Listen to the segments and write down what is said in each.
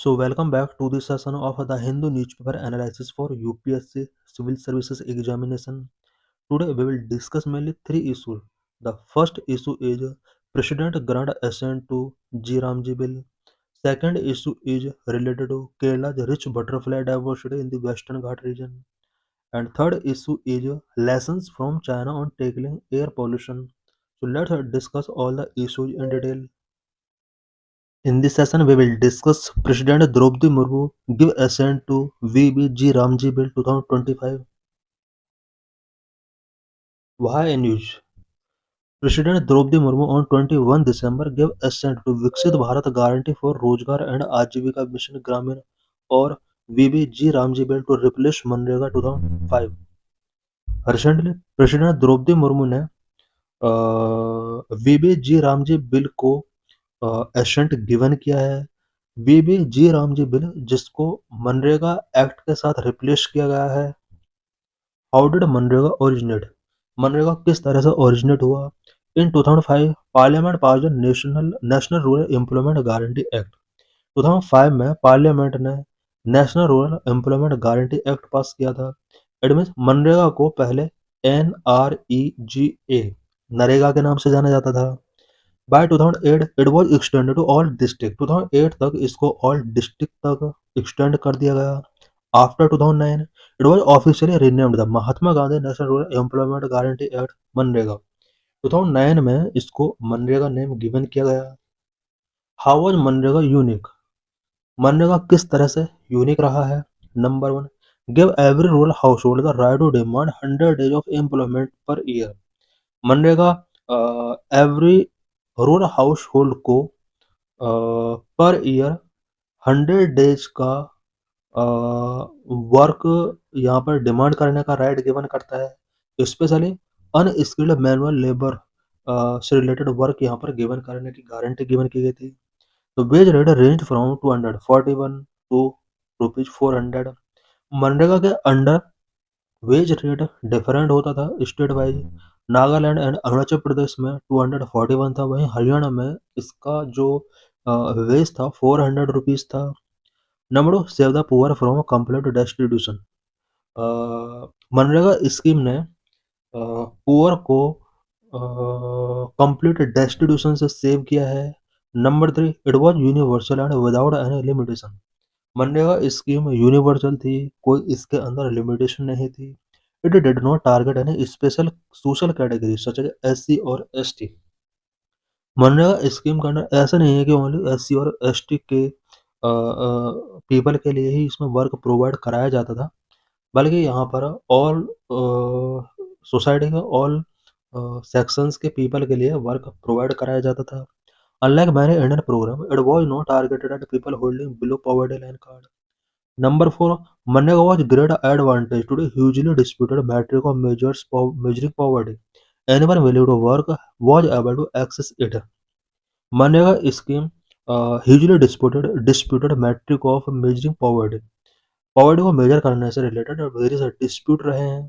So welcome back to the session of the Hindu newspaper analysis for UPSC Civil Services Examination. Today we will discuss mainly three issues. The first issue is President grant assent to G Ramji bill. Second issue is related to Kerala's rich butterfly diversity in the Western Ghat region. And third issue is lessons from China on tackling air pollution. So let's discuss all the issues in detail. In this session, we will discuss President Draupadi Murmu give assent to VBG Ramji Bill 2025. Why news? President Draupadi Murmu on 21 December gave assent to Viksit Bharat Guarantee for Rozgar and Ajivika Mission Gramin or VBG Ramji Bill to replace Manrega 2005. Recently, President Draupadi Murmu ने VBG Ramji bill को accent given किया है। VBG Ramji bill जिसको MNREGA act के साथ replace किया गया है। How did MNREGA originate? MNREGA किस तरह से ओरिजिनेट हुआ? इन 2005 parliament pass the national rural employment guarantee act. 2005 में पार्लियामेंट ने national rural employment guarantee act पास किया था। इट मीन्स मनरेगा को पहले NREGA नरेगा के नाम से जाना जाता था। By 2008 it was extended to all district. 2008 तक इसको ऑल डिस्ट्रिक्ट तक एक्सटेंड कर दिया गया। After 2009 it was officially renamed the Mahatma Gandhi national rural employment guarantee act MNREGA. 2009 में इसको मनरेगा नेम गिवन किया गया। How was MNREGA unique? MNREGA किस तरह से यूनिक रहा है? Number one, give every rural household the right to demand 100 days of employment per year. MNREGA every rural household को पर ईयर 100 डेज का वर्क यहाँ पर डिमांड करने का राइट गिवन करता है। स्पेशली अनस्किल्ड मैनुअल लेबर से related work यहाँ पर गिवन करने की गारंटी गिवन की गई थी। तो wage rate range from 241 to ₹400। MNREGA के अंडर वेज रेट डिफरेंट होता था state wise. Nagaland and Arunachal Pradesh में 241 था, वहीं हरियाणा में इसका जो वेज था 400 रुपीज था। Number two, save the poor from complete destitution. MNREGA scheme ने पुअर को कंप्लीट डेस्टिट्यूशन से सेव किया है। Number three, it was universal and without any limitation. MNREGA scheme universal थी, कोई इसके अंदर लिमिटेशन नहीं थी। It did not target any special social category such as SC और ST। मनरेगा स्कीम का अंडर ऐसा नहीं है कि ओनली SC और ST के पीपल के लिए ही इसमें वर्क प्रोवाइड कराया जाता था, बल्कि यहाँ पर ऑल सोसाइटी के ऑल सेक्शंस के पीपल के लिए वर्क प्रोवाइड कराया जाता था। Unlike many Indian programme, it was not targeted at people holding below poverty line card. Number four, MNREGA was great advantage to the hugely disputed metric of measuring poverty. Anyone willing to work was able to access it. MNREGA scheme hugely disputed metric of measuring poverty. Poverty को major करने से related various dispute रहे हैं,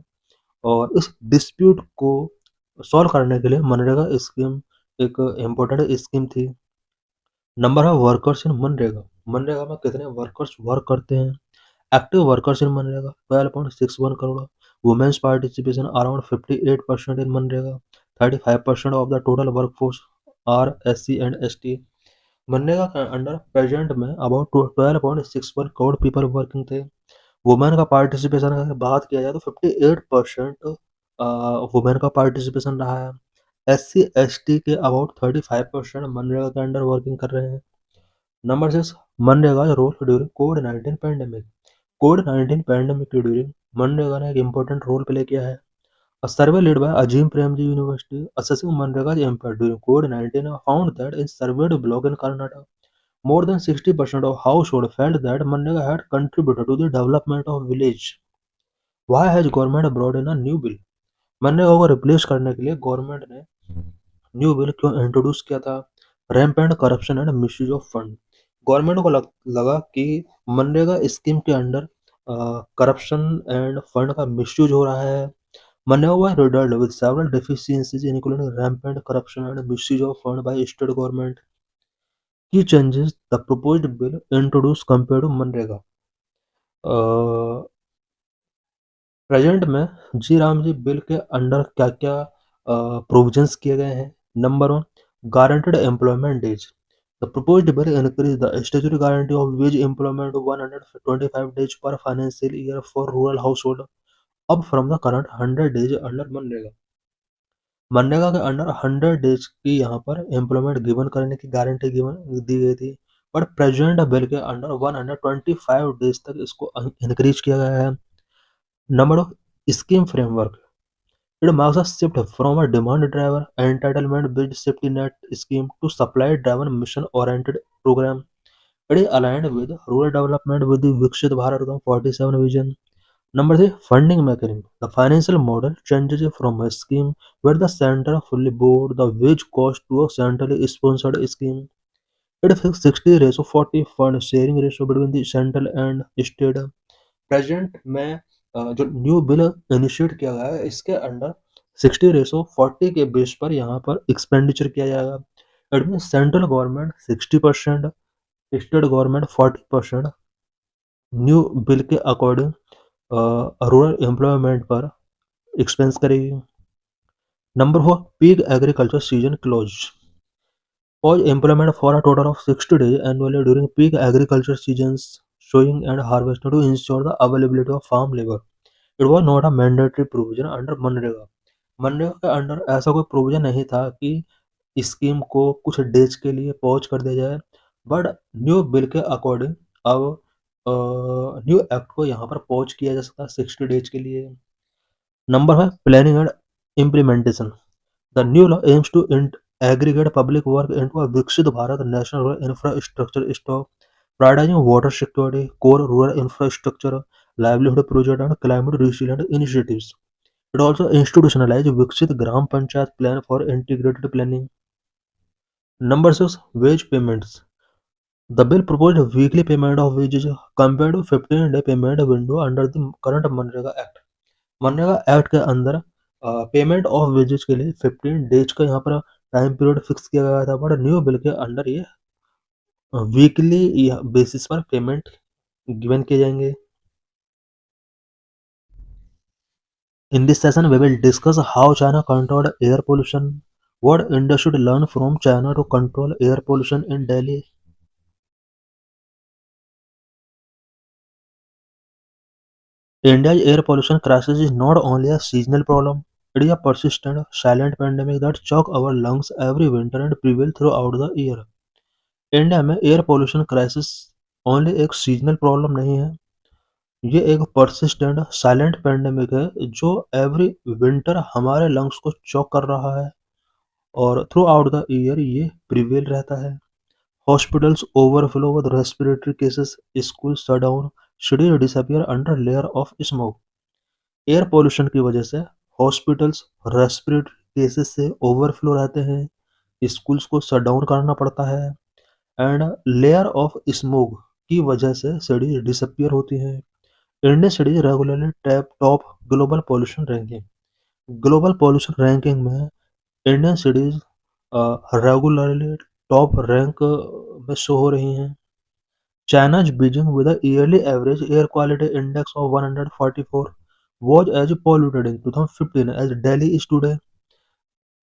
और इस dispute को solve करने के लिए मनरेगा स्कीम एक इम्पोर्टेंट स्कीम थी। नंबर है वर्कर्स इन मनरेगा। मनरेगा में कितने वर्कर्स वर्क करते हैं? Active workers in MNREGA 12.61 crore. Women's participation around 58% in MNREGA. 35% of the total workforce are SC and ST। MNREGA के अंडर प्रेजेंट में अबाउट 12.61 करोड़ पीपल वर्किंग थे। वुमेन का पार्टिसिपेशन अगर बात किया जाए तो 58% वुमेन का पार्टिसिपेशन रहा है। SC ST के अबाउट 35% मनरेगा के अंडर वर्किंग कर रहे हैं। नंबर 6, मनरेगा रोल ड्यूरिंग कोविड-19 पैंडेमिक। कोविड-19 पैंडेमिक के ड्यूरिंग मनरेगा ने एक इम्पोर्टेंट रोल प्ले किया है। A survey led by Azim Premji University assessing Manrega's impact during COVID-19 found that in surveyed block in Karnataka, more than 60% of households felt that Manrega had contributed to the development of village. Why has government brought in a new bill? MNREGA को replace करने के लिए government ने new bill क्यों introduce किया था? Rampant corruption and misuse of fund. Government को लगा कि मनरेगा स्कीम के अंडर करप्शन एंड फंड का मिसयूज हो रहा है। MNREGA was riddled with several deficiencies including rampant corruption and misuse of fund by state government. Key changes the proposed bill introduced compared to MNREGA. Present में G RAM G bill के under क्या-क्या provisions किए गए हैं। Number 1, guaranteed employment days. The proposed bill increase the statutory guarantee of wage employment to 125 days per financial year for rural household, अब from the current 100 days under MNREGA. MNREGA के under 100 days की यहाँ पर employment given करने की guarantee given the गई थी, but present bill के अंडर 125 डेज तक इसको इंक्रीज किया गया है। Number of scheme framework. It marks a shift from a demand-driven entitlement-based safety net scheme to supply-driven mission-oriented program. It is aligned with rural development with the Viksit Bharat 47 vision. Number 3, funding mechanism. The financial model changes from a scheme where the center fully bore the wage cost to a centrally sponsored scheme. It fixes 60:40 fund sharing ratio between the central and state. Present में जो new bill initiate किया गया है इसके under 60:40 के base पर यहाँ पर एक्सपेंडिचर किया जाएगा। It mean central government 60%, state government 40% new bill के अकॉर्डिंग रूरल एम्प्लॉयमेंट पर एक्सपेंस करेगी। Number 4, peak agriculture season close. Pause employment for a total of 60 days annually during peak agriculture seasons, sowing and harvesting to ensure the availability of farm labor. It was not a mandatory provision under MNREGA. MNREGA के under ऐसा कोई provision नहीं था कि scheme को कुछ days के लिए पॉज कर दिया जाए, बट न्यू बिल के अकॉर्डिंग अब न्यू एक्ट को यहाँ पर पॉज किया जा सकता है 60 डेज के लिए। Number 5, planning and implementation. The new law aims to aggregate public work into a Viksit Bharat National Rural Infrastructure Stock, prioritizing water security, core rural infrastructure, livelihood projects, and climate resilient initiatives. It also institutionalized Viksit Gram Panchayat plan for integrated planning. Number 6, wage payments. The bill proposed a weekly payment of wages compared to 15-day payment window under the current MNREGA Act. MNREGA act के अंदर payment of wages के लिए 15 days का यहाँ पर time period fix किया गया था, बट न्यू बिल के अंडर ये वीकली बेसिस पर पेमेंट गिवन किए जाएंगे। In this session, we will discuss how China controlled air pollution, what India should learn from China to control air pollution in Delhi. India's air pollution crisis is not only a seasonal problem, it is a persistent, silent pandemic that chokes our lungs every winter and prevails throughout the year. India में air pollution crisis only एक seasonal problem नहीं है, ये एक persistent silent pandemic है जो every winter हमारे lungs को चॉक कर रहा है और थ्रू आउट द ईयर ये प्रिवेल रहता है। Hospitals overflow with respiratory cases, school shut down, cities disappear under layer of smoke. Air pollution की वजह से हॉस्पिटल्स रेस्पिरेटरी केसेस से ओवरफ्लो रहते हैं, स्कूल्स को शट डाउन करना पड़ता है एंड लेयर ऑफ स्मोक की वजह से सिटीज डिसअपीयर होती हैं। Indian cities regularly top global pollution ranking. Global pollution ranking में Indian cities regularly top rank में शो हो रही हैं। China's Beijing with a yearly average air quality index of 144 was as polluted in 2015 as Delhi is today.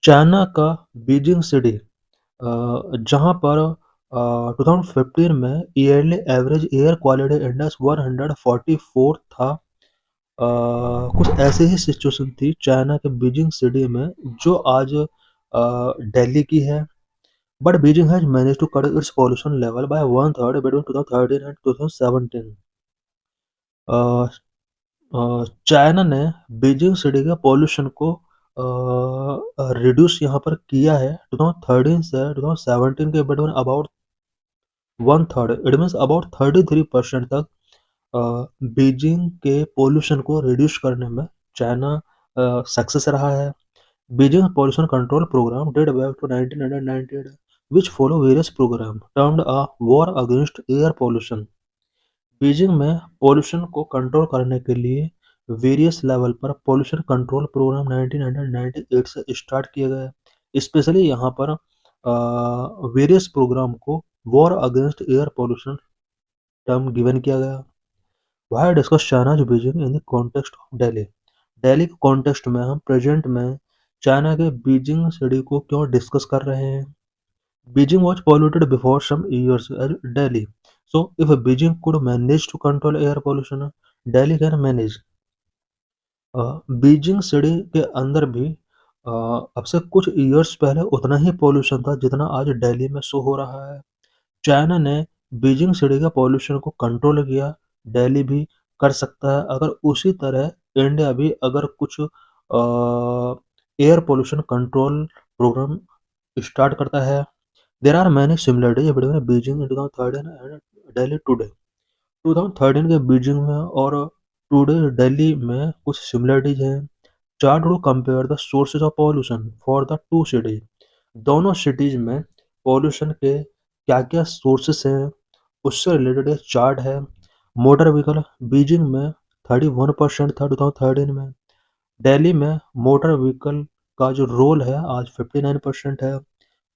China का Beijing city जहां पर 2015 में yearly average air quality index 144 था। कुछ ऐसी ही सिचुएशन थी चाइना के बीजिंग सिटी में जो आज दिल्ली की है, but Beijing has manage to cut its pollution level by one third between 2013 and 2017। China ने बीजिंग सिटी के पॉल्यूशन को रिड्यूस यहाँ पर किया है 2013 से 2017 के between about one third, it means about 33% तक बीजिंग के पोल्यूशन को रिड्यूस करने में चाइना सक्सेस रहा है। Beijing pollution control program date back to 1998 which follow various program termed a war against air pollution। Beijing में पोल्यूशन को control करने के लिए वेरियस लेवल पर पोल्यूशन कंट्रोल प्रोग्राम 1998 से स्टार्ट किए गए। स्पेशली यहाँ पर वेरियस प्रोग्राम को war against air pollution term given किया गया। Why discuss China Beijing in the context of Delhi. Delhi के कॉन्टेक्स्ट में हम प्रेजेंट में चाइना के बीजिंग सिटी को क्यों डिस्कस कर रहे हैं। Beijing was polluted before some years as Delhi. So if Beijing could manage to control air pollution, Delhi can manage. Beijing city के अंदर भी अब से कुछ ईयर्स पहले उतना ही पॉल्यूशन था जितना आज दिल्ली में शो हो रहा है। चाइना ने बीजिंग सिटी के पॉल्यूशन को कंट्रोल किया, दिल्ली भी कर सकता है अगर उसी तरह इंडिया भी अगर कुछ air pollution control program start करता है। There are many similarities between Beijing in 2013 and Delhi today. 2013 के बीजिंग में और टुडे दिल्ली में कुछ सिमिलरिटीज हैं। Chart to compare the sources of pollution for the two cities. दोनों सिटीज में पॉल्यूशन के क्या क्या सोर्सेस हैं उससे रिलेटेड एक चार्ट है। मोटर व्हीकल बीजिंग में 31% था 2013 में। दिल्ली में मोटर व्हीकल का जो रोल है आज 59% है।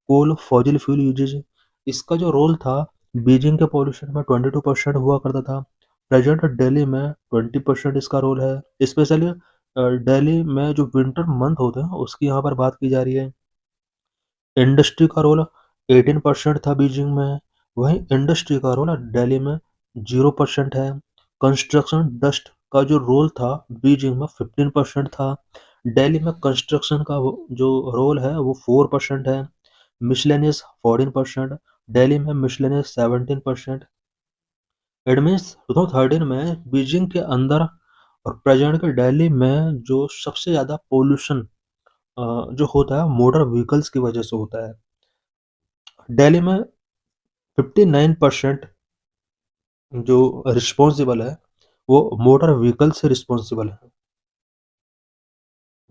कोल फॉजिल फ्यूल यूजेज इसका जो रोल था बीजिंग के पॉल्यूशन में 22% हुआ करता था। प्रेजेंट दिल्ली में 20% इसका रोल है। स्पेशली दिल्ली में जो विंटर मंथ होते हैं उसकी यहाँ पर बात की जा रही है। इंडस्ट्री का रोल 18% था बीजिंग में, वहीं इंडस्ट्री का रोल दिल्ली में 0% है। कंस्ट्रक्शन डस्ट का जो रोल था बीजिंग में 15% था। दिल्ली में कंस्ट्रक्शन का जो रोल है वो 4% है। मिसलेनियस 14%, दिल्ली में मिसलेनियस 17%। इट मीन्स 2013 में बीजिंग के अंदर और प्रेजेंट के दिल्ली में जो सबसे ज़्यादा पोल्यूशन जो होता है मोटर व्हीकल्स की वजह से होता है। दिल्ली में 59% जो रिस्पॉन्सिबल है वो मोटर व्हीकल से रिस्पॉन्सिबल है।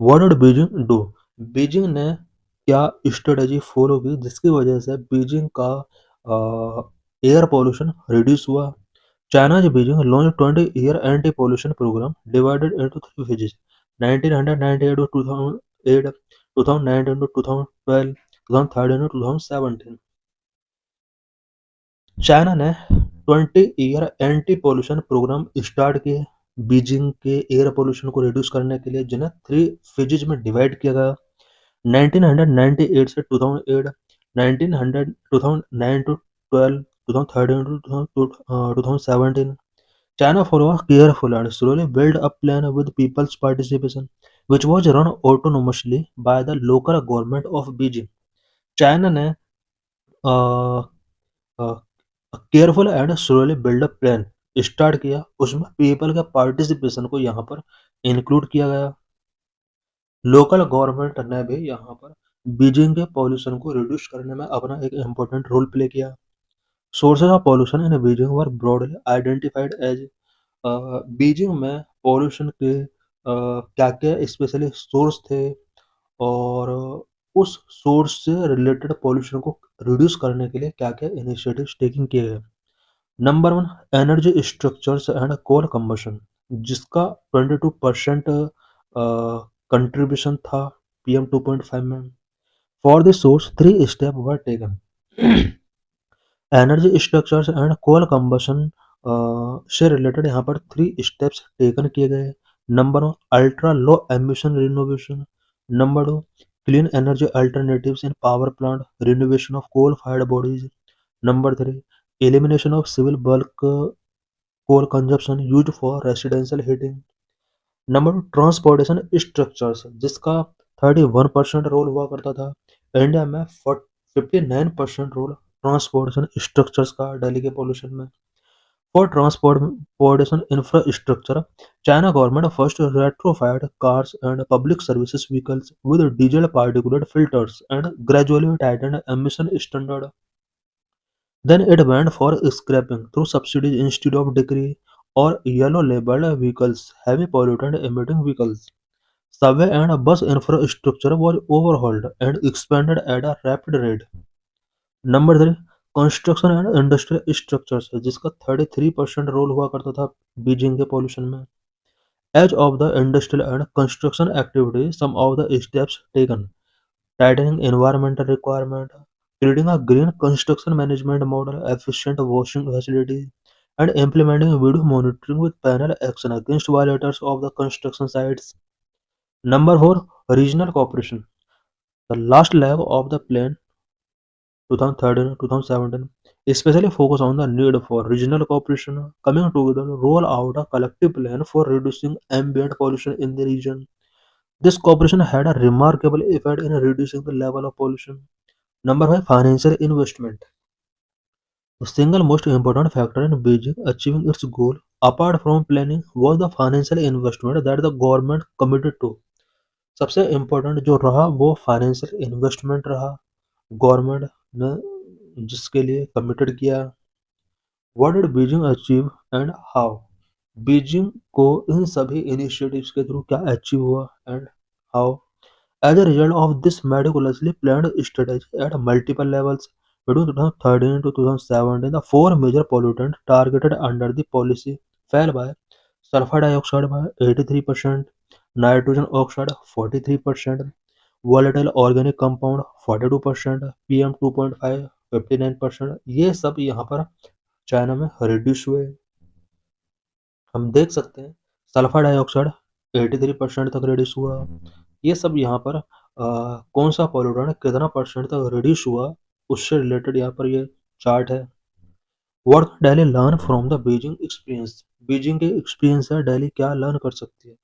What did Beijing do? Beijing ने क्या स्ट्रेटजी फॉलो की जिसकी वजह से बीजिंग का एयर पोल्यूशन रिड्यूस हुआ। चाइना's Beijing launched 20-year anti-pollution program divided into three phases: 1998 to 2008, 2019 to 2012, 2013 to 2017। China ने 20 year anti pollution program start किए बीजिंग के एयर पोल्यूशन को रिड्यूस करने के लिए, जिन्हें थ्री फेजेज में डिवाइड किया गया। 1998 से 2008, 1900 2009 to 12, 2013 to 2017। China followed careful and slowly built a plan with people's participation, which was run autonomously by the local government of Beijing। China ने careful and slowly build up plan start किया, उसमें people के participation को यहाँ पर include किया गया। Local government ने भी यहाँ पर बीजिंग के पॉल्यूशन को रिड्यूस करने में अपना एक इम्पोर्टेंट रोल प्ले किया। Sources of pollution in Beijing were broadly identified as. Beijing में पॉल्यूशन के क्या क्या स्पेशली सोर्स थे और उस सोर्स से रिलेटेड पॉल्यूशन को रिड्यूस करने के लिए क्या क्या इनिशिएटिव्स टेकिंग किए गए। Number one, energy structures and coal combustion, जिसका 22% कंट्रीब्यूशन था PM 2.5 में। For this source three step were taken. Energy structures and coal combustion से रिलेटेड यहाँ पर थ्री स्टेप्स टेकन किए गए। Number one, ultra low emission renovation. Number two, clean energy alternatives in power plant, renovation of coal fired bodies. Number three, elimination of civil bulk coal consumption used for residential heating. Number two, transportation structures, जिसका 31% role हुआ करता था। India में 59% role transportation structures का दिल्ली के pollution में। For transportation infrastructure, China government first retrofitted cars and public services vehicles with diesel particulate filters and gradually tightened emission standard. Then it went for scrapping through subsidies instead of decree or yellow labeled vehicles, heavy pollutant emitting vehicles. Subway and bus infrastructure was overhauled and expanded at a rapid rate. Number three, construction and industrial structures, जिसका 33% role हुआ करता था Beijing के pollution में। As of the industrial and construction activity, some of the steps taken: tightening environmental requirement, creating a green construction management model, efficient washing facilities, and implementing video monitoring with panel action against violators of the construction sites. Number 4. Regional cooperation. The last leg of the plan 2013-2017 especially focus on the need for regional cooperation coming together to roll out a collective plan for reducing ambient pollution in the region. This cooperation had a remarkable effect in reducing the level of pollution. Number 5. Financial investment. The single most important factor in Beijing achieving its goal, apart from planning, was the financial investment that the government committed to. सबसे important जो रहा वो financial investment रहा government ने जिसके लिए committed किया. What did Beijing achieve and how. Beijing को इन सभी इनिशिएटिव्स के थ्रू क्या अचीव हुआ and how. As a result of this meticulously planned strategy at multiple levels, between 2013 to 2017, the four major pollutants targeted under the policy fell by sulfur dioxide by 83%, nitrogen oxide 43%, volatile organic compound 42%, PM 2.5 59%. ये सब यहाँ पर China में reduce हुए. हम देख सकते हैं सल्फर डाइऑक्साइड 83% तक रिड्यूस हुआ. ये सब यहाँ पर कौन सा पॉल्यूटेंट कितना परसेंट तक रिड्यूस हुआ उससे रिलेटेड यहाँ पर ये चार्ट है. What Delhi learn from the Beijing experience. Beijing के एक्सपीरियंस से दिल्ली क्या लर्न कर सकती है.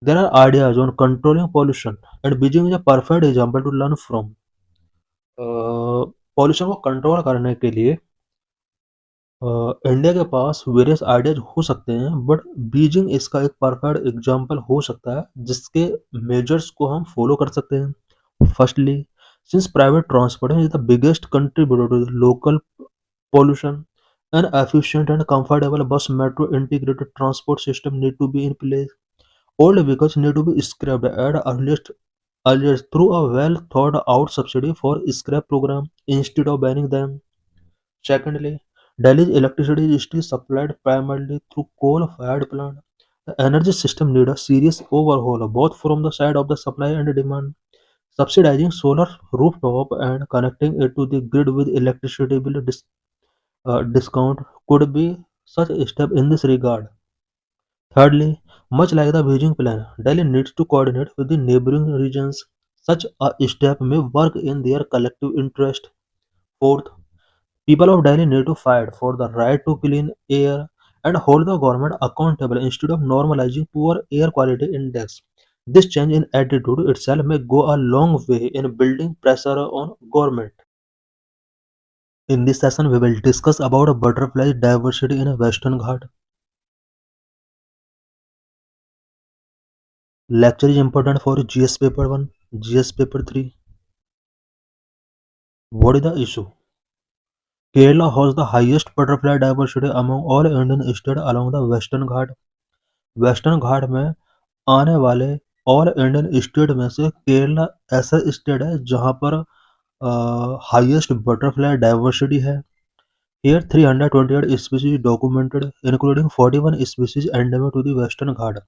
There are ideas on controlling pollution and Beijing is a perfect example to learn from. Pollution को कंट्रोल करने के लिए इंडिया के पास वेरियस आइडियाज हो सकते हैं बट बीजिंग इसका एक परफेक्ट एग्जांपल हो सकता है जिसके मेजर्स को हम फॉलो कर सकते हैं. Firstly, since private transportation is the biggest contributor to the local pollution, an efficient and comfortable bus metro integrated transport system need to be in place. Old vehicles need to be scrapped at earliest through a well thought out subsidy for scrap program instead of banning them. Secondly, Delhi's electricity is still supplied primarily through coal-fired plant. The energy system need a serious overhaul both from the side of the supply and demand. Subsidizing solar rooftop and connecting it to the grid with electricity bill discount could be such a step in this regard. Thirdly, much like the Beijing plan, Delhi needs to coordinate with the neighboring regions. Such a step may work in their collective interest. Fourth, people of Delhi need to fight for the right to clean air and hold the government accountable instead of normalizing poor air quality index. This change in attitude itself may go a long way in building pressure on government. In this session, we will discuss about butterfly diversity in Western Ghat. Lecture is important for GS paper 1, GS paper 3. What is the issue? Kerala has the highest butterfly diversity among all Indian states along the Western Ghat. Western Ghat में आने वाले all Indian state में से केरला ऐसा state है जहां पर highest butterfly diversity है. Here 328 species documented including 41 species endemic to the Western Ghat.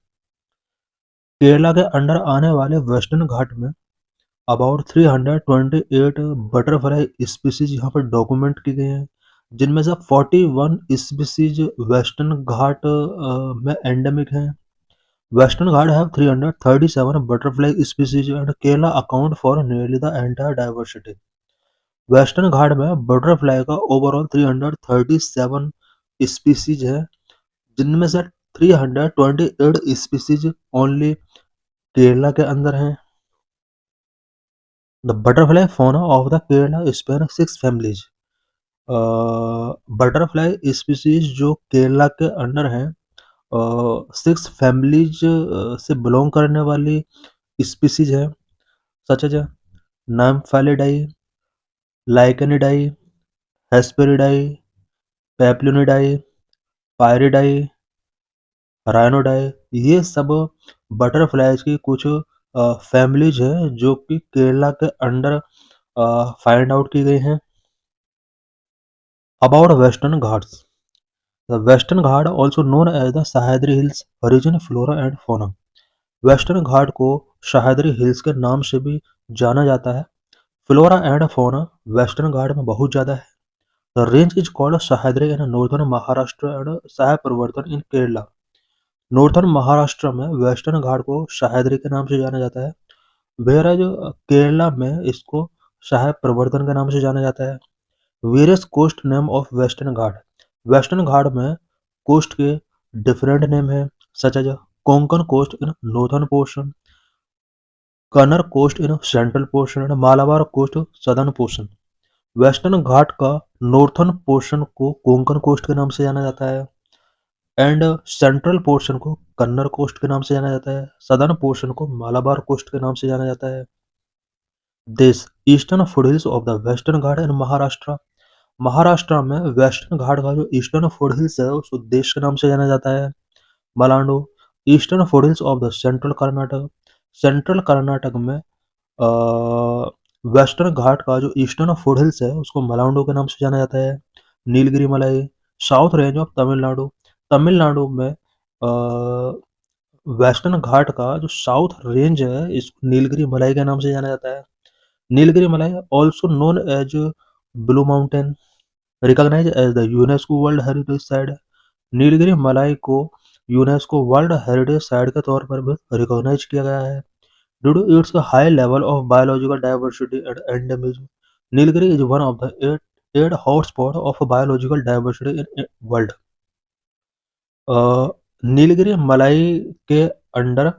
Kerala के अंडर आने वाले वेस्टर्न घाट में अबाउट 328 बटरफ्लाई स्पीसीज यहाँ पर डॉक्यूमेंट की गई हैं जिनमें से 41 स्पीसीज वेस्टर्न घाट में एंडेमिक हैं. Western Ghat have 337 butterfly species and Kerala account for nearly the entire diversity. Western Ghat में बटरफ्लाई का ओवरऑल 337 स्पीसीज है जिनमें से 328 स्पीसीज ओनली केरला के अंदर हैं. The butterfly fauna of the Kerala span 6 families. Butterfly species जो केरला के अंडर हैं 6 फैमिलीज से बिलोंग करने वाली स्पीसीज है सच एज नाम्फैलिडाई, लाइकेनिडाई, हेस्पेरिडाई, पेप्लुनिडाई, पायरिडाई, राइनोडाई. ये सब बटरफ्लाइज की कुछ फैमिलीज हैं जो कि केरला के अंडर फाइंड आउट की गई हैं. About Western Ghats. The Western Ghat also known as the Sahyadri hills region flora and fauna. Western Ghat को सह्याद्री हिल्स के नाम से भी जाना जाता है. Flora and fauna Western Ghat में बहुत ज़्यादा है। The range is called Sahyadri in northern Maharashtra and सह प्रवर्तन इन केरला। नॉर्दर्न महाराष्ट्र में वेस्टर्न घाट को सह्याद्री के नाम से जाना जाता है, whereas केरला में इसको सह प्रवर्तन के नाम से जाना जाता है। Various coast name of western Ghat. Western Ghat में कोस्ट के डिफरेंट नेम है, such as Konkan coast in northern portion, Kanara coast in central portion and Malabar coast southern portion. Western Ghat का नॉर्थर्न पोर्शन को कोंकण कोस्ट के नाम से जाना जाता है एंड सेंट्रल पोर्शन को कन्नर कोस्ट के नाम से जाना जाता है, सदर्न पोर्शन को मालाबार कोस्ट के नाम से जाना जाता है। Desh eastern foothills of the Western Ghat in Maharashtra. Maharashtra में वेस्टर्न घाट का जो ईस्टर्न फुटहिल्स है उसको देश के नाम से जाना जाता है Malnad. Eastern foothills of the central Karnataka. Central Karnataka में वेस्टर्न घाट का जो ईस्टर्न फुटहिल्स है उसको मलांडो के नाम से जाना जाता है। नीलगिरी मलाई। South range of Tamil Nadu. Tamil Nadu में वेस्टर्न घाट का जो साउथ रेंज है इसको नीलगिरी मलाई के नाम से जाना जाता है। Nilgiri Malai also known as blue mountain, recognize as the UNESCO world heritage site. Nilgiri Malai को यूनेस्को वर्ल्ड हेरिटेज साइट के तौर पर भी रिकॉग्नाइज किया गया है due to its high level of biological diversity and endemism. Nilgiri is one of the eight hotspot of biological diversity in world. Nilgiri Malai के under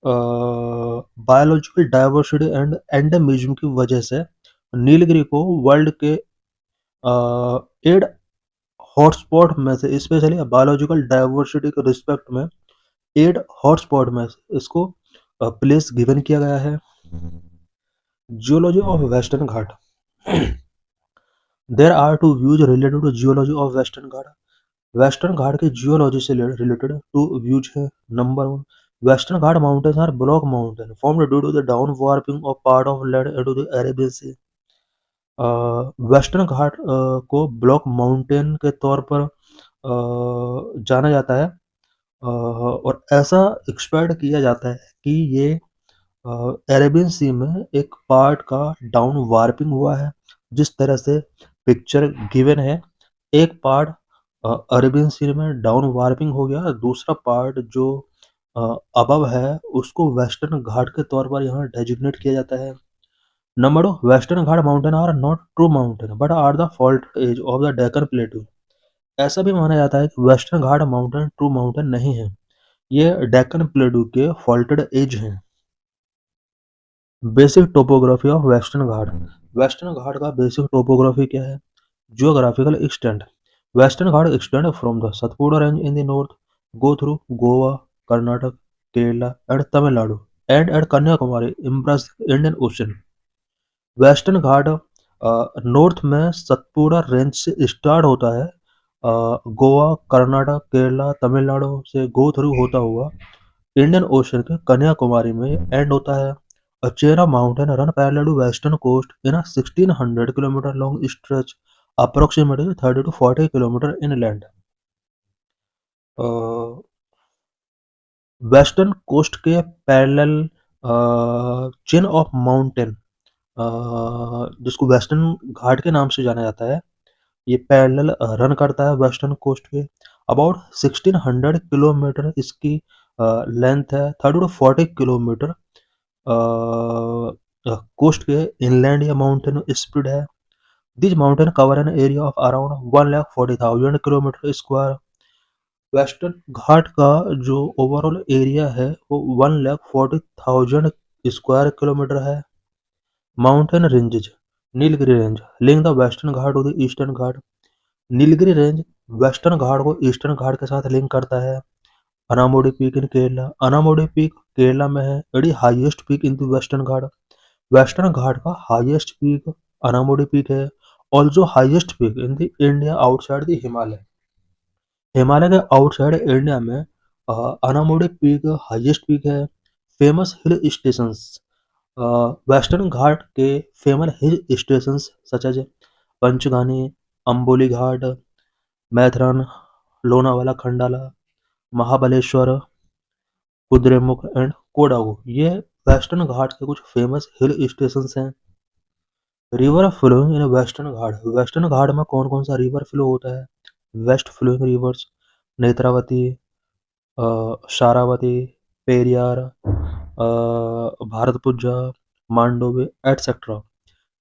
biological diversity and endemism की वजह से नीलगिरी को वर्ल्ड के एट हॉटस्पॉट में से, स्पेशली बायोलॉजिकल डाइवर्सिटी के respect में एट हॉटस्पॉट में से इसको प्लेस गिवन किया गया है। Geology of western Ghat. There are two views related to geology of western Ghat. Western Ghat की जियोलॉजी से रिलेटेड टू व्यूज है। Number one, Western Ghat mountains are block mountain formed due to the down warping of part of land into the Arabian sea. Western Ghat को block mountain के तौर पर जाना जाता है और ऐसा एक्सपेक्ट किया जाता है कि ये अरेबियन सी में एक पार्ट का डाउन वार्पिंग हुआ है। जिस तरह से पिक्चर गिवन है, एक पार्ट अरेबियन सी में डाउन वार्पिंग हो गया, दूसरा पार्ट जो अबव है उसको वेस्टर्न घाट के तौर पर यहाँ डेजिग्नेट किया जाता है। Number two, Western Ghat mountain are not true mountain but are the fault edge of the Deccan plateau. ऐसा भी माना जाता है कि Western Ghat mountain true mountain नहीं है, ये डेक्कन प्लेटू के फॉल्टेड एज हैं। Basic topography of western Ghat. Western Ghat का बेसिक टोपोग्राफी क्या है? Geographical extent. Western Ghat extend from the Satpura range in the north, go through Goa, Karnataka, Kerala and Tamil Nadu and at Kanyakumari embrace Indian Ocean. Western Ghat north में Satpura range से start होता है, गोवा, कर्नाटक, केरला, तमिलनाडु से go through होता हुआ इंडियन ओशन के कन्याकुमारी में एंड होता है। अचेरा mountain run parallel to western coast in a 1600 kilometre long stretch approximately 30 to 40 kilometre inland. Western coast के पैरेलल चेन ऑफ माउंटेन, जिसको वेस्टर्न घाट के नाम से जाना जाता है, ये पैरेलल रन करता है वेस्टर्न कोस्ट के। अबाउट 1600 किलोमीटर इसकी लेंथ है, 30 टू 40 किलोमीटर कोस्ट के इनलैंड या माउंटेन स्प्रेड है। This mountain cover an area of around 1,40,000 kilometre square. Western Ghat का जो ओवरऑल एरिया है वो 1,40,000 स्क्वायर किलोमीटर है। Mountain ranges. Nilgiri range link the Western Ghat to the Eastern Ghat. Nilgiri range Western Ghat को Eastern Ghat के साथ लिंक करता है। अनामोडी peak in Kerala. Anamudi peak Kerala में है। It is highest peak in the Western Ghat. Western Ghat का हाईएस्ट पीक अनामोडी पीक है। Also highest peak in the India outside the Himalaya. Himalaya के आउटसाइड इंडिया में अनामोडी पीक हाईएस्ट पीक है। Famous hill stations. Western Ghat के famous hill stations such as Panchgani, Amboli Ghat, Matheran, Lonavala Khandala, Mahabaleshwar, Kudremukh and Kodagu, ये Western Ghat के कुछ famous hill stations हैं। River flowing in western Ghat, western Ghat में कौन कौन सा रिवर फ्लो होता है? West flowing rivers, Netravati, Sharavati, Periyar, Bharathapuzha, Mandovi, etcetera.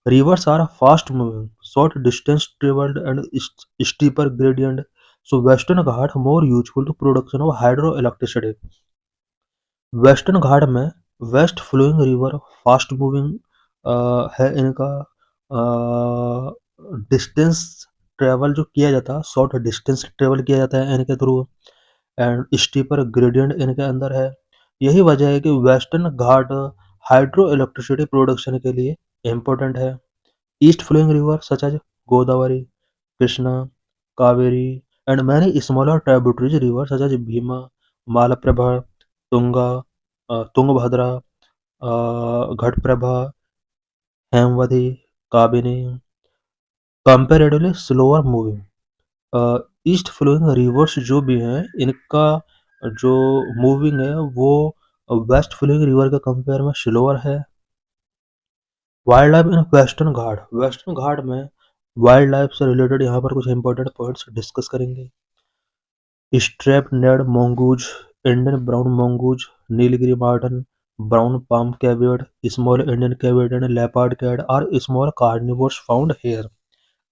Rivers are fast moving, short distance traveled and steeper gradient, so Western Ghat more useful to production of hydroelectricity. Western Ghat में west flowing river fast moving है इनका, distance travel जो किया जाता है, short distance travel किया जाता है इनके थ्रू, एंड स्टीपर ग्रेडियंट इनके अंदर है. यही वजह है कि Western Ghat hydro electricity production के लिए इम्पोर्टेंट है. East flowing river such as Godavari, Krishna, Kaveri and many smaller tributaries river such as Bhima, Malaprabha, Tunga, Tungabhadra, Ghataprabha, Hemavathi, Kabini. Comparatively slower moving east flowing rivers जो भी हैं इनका जो मूविंग है वो वेस्ट फ्लोइंग रिवर के कंपेयर में स्लोअर है. Wild life in western Ghat, western Ghat में वाइल्ड लाइफ से रिलेटेड यहाँ पर कुछ इंपॉर्टेंट पॉइंट्स डिस्कस करेंगे. Stripe necked mongoose, Indian brown mongoose, Nilgiri marten, brown palm civet, small Indian civet and leopard cat are small carnivores found here.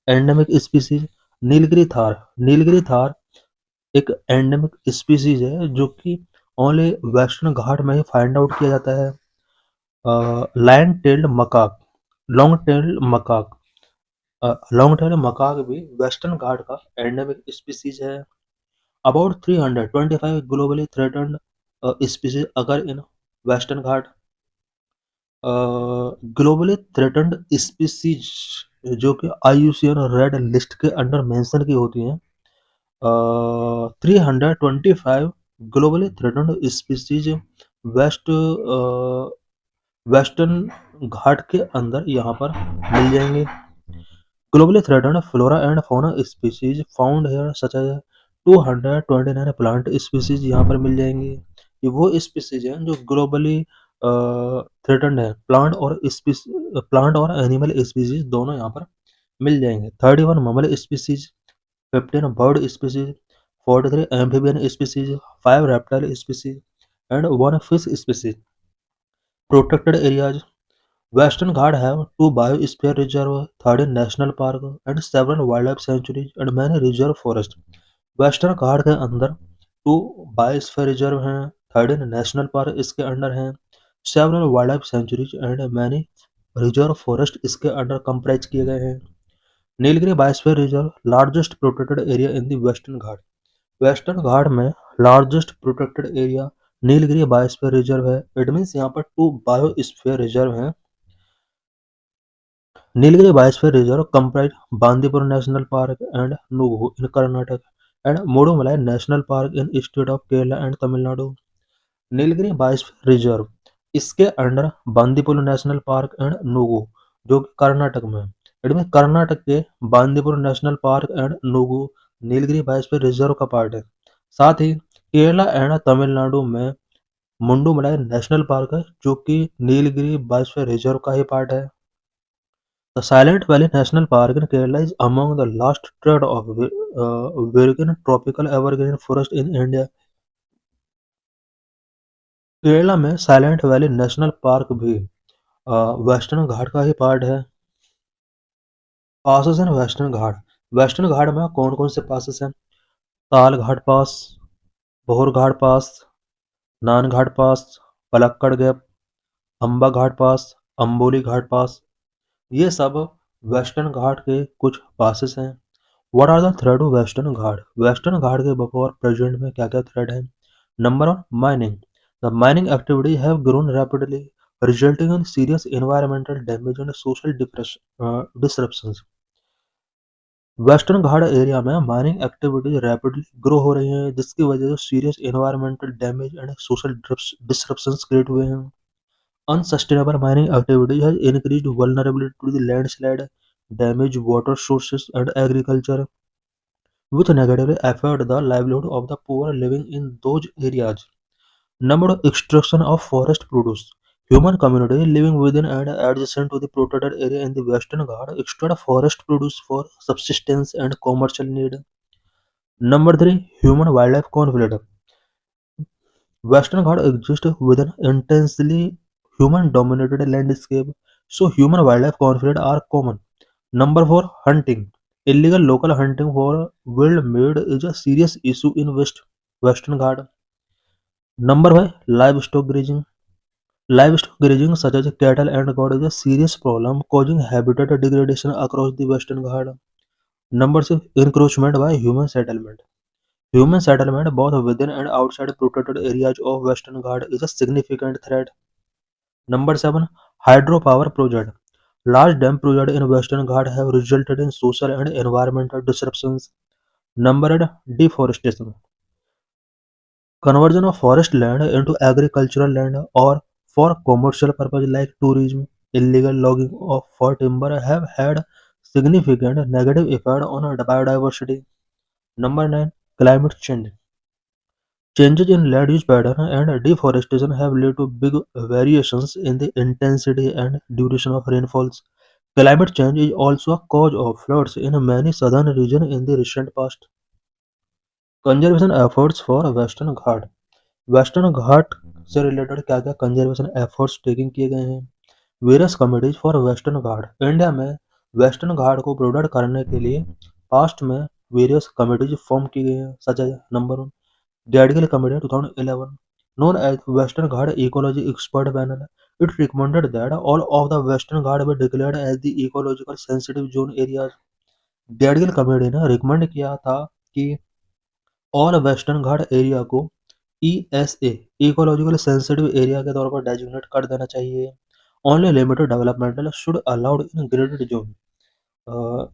Endemic species Nilgiri tahr, Nilgiri tahr एक endemic species है जो कि only western Ghat में ही find out किया जाता है. Lion tailed macaque, long tailed macaque, long tailed macaque भी western Ghat का एंडेमिक स्पीसीज है. अबाउट 325 ग्लोबली थ्रेटन्ड स्पीसीज अगर in western Ghat. Globally threatened species जो कि IUCN रेड लिस्ट के अंडर मेंशन की होती हैं, 325 globally threatened species west Western Ghat के अंदर यहाँ पर मिल जाएंगे. Globally threatened flora and fauna species found here such as 229 plant species यहाँ पर मिल जाएंगी. ये वो स्पीसीज हैं जो ग्लोबली थ्रेटन्ड है, प्लांट और एनिमल स्पीसीज दोनों यहाँ पर मिल जाएंगे. 31 mammal species, 15 bird species, 43 amphibian species, 5 reptile species and 1 fish species. Protected areas Western Ghat have two biosphere reserves, 13 national park and several wildlife sanctuaries and many reserve forests. Western Ghat के अंदर 2 biosphere reserve हैं, 13 national park इसके under हैं, several wild life sanctuaries and many reserve forest इसके under comprise किए गए हैं. Nilgiri biosphere reserve largest protected area in the Western Ghat, western Ghat में largest protected area Nilgiri biosphere reserve है. इट मीन्स यहाँ पर 2 बायोस्फीयर रिजर्व हैं. Nilgiri Biosphere Reserve comprise Bandipur National Park and Nugu in Karnataka and Mudumalai National Park in state of Kerala and Tamil Nadu. Nilgiri biosphere reserve इसके under Bandipur national park and Nugu जो कि कर्नाटक में, इनमें कर्नाटक के Bandipur national park and Nugu Nilgiri biosphere reserve का part है. साथ ही Kerala and Tamil Nadu में मुंडुमलाई नेशनल पार्क है जो कि नीलगिरी बायोस्फीयर रिजर्व का ही पार्ट है. The Silent Valley National Park in Kerala is among the last thread of virgin tropical evergreen forest in India. Kerala में साइलेंट वैली नेशनल पार्क भी वेस्टर्न घाट का ही पार्ट है. Passes in western Ghat, western Ghat में कौन कौन से पासेस हैं? Thal Ghat pass, Bhor Ghat pass, Nane Ghat pass, Palakkad gap, Amba Ghat pass, Amboli Ghat pass. ये सब वेस्टर्न घाट के कुछ पासेस हैं. What are the threat of western Ghat, western Ghat के बफोर प्रेजेंट में क्या क्या थ्रेड है? Number 1 mining, the mining activity have grown rapidly resulting in serious environmental damage and social disruptions. Western Ghat area में माइनिंग एक्टिविटीज रैपिडली ग्रो हो रही हैं जिसकी वजह से serious environmental damage and social disruptions create हुए हैं. Unsustainable mining activity has increased vulnerability to the landslide, damage water sources and agriculture, which negatively affect the livelihood of the poor living in those areas. Number of extraction of forest produce. Human community living within and adjacent to the protected area in the Western Ghats extract forest produce for subsistence and commercial need. Number three, human-wildlife conflict. Western Ghats exist within intensely human-dominated landscape, so human-wildlife conflict are common. Number four, hunting. Illegal local hunting for wild meat is a serious issue in Western Ghats. Number five, livestock grazing. Livestock grazing such as cattle and goat is a serious problem causing habitat degradation across the Western Ghats. Number six, encroachment by human settlement. Human settlement both within and outside protected areas of Western Ghats is a significant threat. Number seven, hydropower project. Large dam projects in Western Ghats have resulted in social and environmental disruptions. Number eight, deforestation. Conversion of forest land into agricultural land or for commercial purpose like tourism, illegal logging of for timber have had significant negative effect on biodiversity. Number 9. Climate change. Changes in land use pattern and deforestation have led to big variations in the intensity and duration of rainfalls. Climate change is also a cause of floods in many southern regions in the recent past. Conservation efforts for Western Ghats. Western Ghat से related क्या क्या conservation efforts taking किए गए हैं. Various committees for western Ghat. India में Western Ghat को protect करने के लिए पास्ट में वेरियस कमिटीज फॉर्म की गई हैं such as number one Gadgil committee 2011 known as Western Ghat Ecology Expert Panel. It recommended that all of the Western Ghat be declared as the ecological sensitive zone areas. Gadgil committee ने recommend किया था कि all western Ghat area को ESA ecological sensitive area के तौर पर designate कर देना चाहिए. Only limited developmental should allowed in graded zone.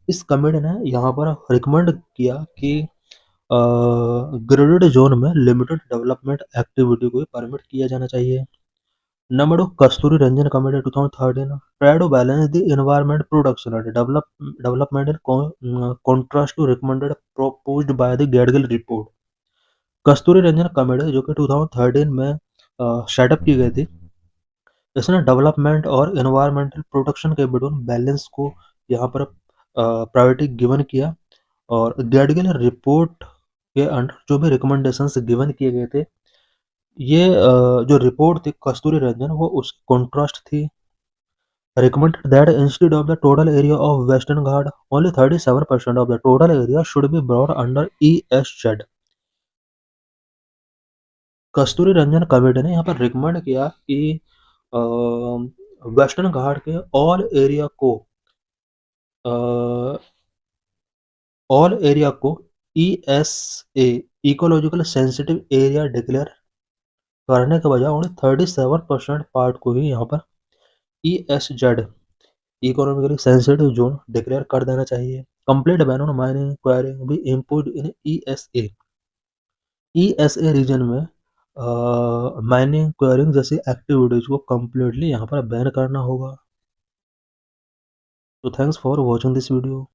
इस कमेटी ने यहाँ पर रिकमेंड किया कि ग्रेडेड जोन में लिमिटेड डेवलपमेंट एक्टिविटी को परमिट किया जाना चाहिए. Number two Kasturi Rangan committee 2013 try to balance the environment protection and development in contrast to recommended proposed by the Gadgil report. Kasturi Rangan committee जो कि 2013 में सेटअप की गई थी, इसने डेवलपमेंट और एनवायरमेंटल प्रोटेक्शन के बिटवीन बैलेंस को यहाँ पर प्रायोरिटी गिवन किया और गैडगिल रिपोर्ट के अंडर जो भी रिकमेंडेशंस गिवन किए गए थे, ये जो रिपोर्ट थी कस्तूरी रंजन वो उस कॉन्ट्रास्ट थी. Recommended that instead of the total area of Western Ghat, only 37% of the total area should be brought under ESZ. Kasturi Rangan committee ने यहाँ पर रिकमेंड किया कि वेस्टर्न घाट के ऑल एरिया को ESA ecological sensitive area declare करने के बजाय ओनली 37% पार्ट को ही यहाँ पर ESZ economically sensitive zone declare कर देना चाहिए. Complete ban on mining enquiring भी इम्पोज्ड इन ESA रीजन में माइनिंग क्वायरिंग जैसी एक्टिविटीज को कम्प्लीटली यहाँ पर बैन करना होगा. तो thanks for watching this video.